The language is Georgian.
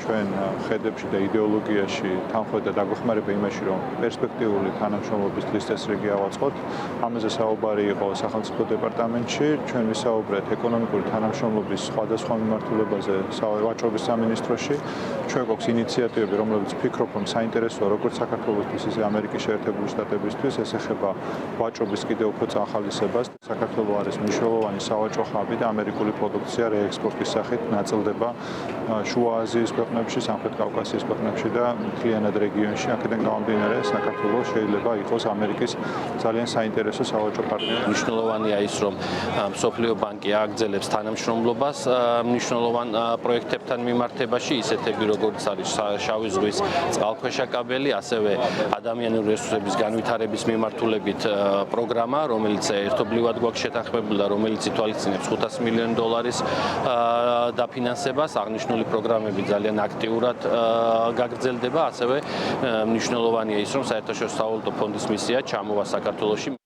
ჩვენ ხედებში და იდეოლოგიაში თანხმდება დაგვეხმარება იმაში, რომ პერსპექტიული თანამშრომლობის დღის წესრიგი ავაწყოთ. ამაზე საუბარი იყო სახელმწიფო დეპარტამენტში. ჩვენ ვისაუბრეთ ეკონომიკური თანამშრომლობის სხვადასხვა მიმართულებაზე ვაჭრობის სამინისტროში. ჩვენ გვაქვს ინიციატივები, რომლებიც ვფიქრობ, რომ საინტერესოა როგორც საქართველოსთვის, ისე ამერიკის შეერთებული შტატებისთვის, ეს ეხება ვაჭრობის კიდევ უფრო წახალისებას. საქართველო არის მნიშვნელოვანი სავაჭრო ხაბი და ამერიკული პროდუქცია რეექსპორტის სახით ნაწილდება შუა აზიის ქვეყნებში, სამხრეთ კავკასიის ქვეყნებში და მთლიანად რეგიონში. აქედან გამომდინარე, საქართველო შეიძლება იყოს ამერიკის ძალიან საინტერესო სავაჭრო პარტნიორი. მნიშვნელოვანია ის, რომ მსოფლიო ბანკი ააგრძელებს თანამშრომლობას მნიშვნელოვან პროექტებთან მიმართებაში, ისეთები როგორც არის შავი ზღვის წყალქვეშა კაბელი, ასევე ადამიანური რესურსების განვითარების მიმართულებით პროგრამა, რომელიც ერთობლივად გვაქვს შეთანხმებული და რომელიც ითვალისწინებს $500 მილიონ დაფინანსებას. აღნიშნული პროგრამები ძალიან აქტიურად გაგრძელდება, ასევე მნიშვნელოვანია ის, რომ საერთაშორისო სავალუტო ფონდის მისია ჩამოვა საქართველოში.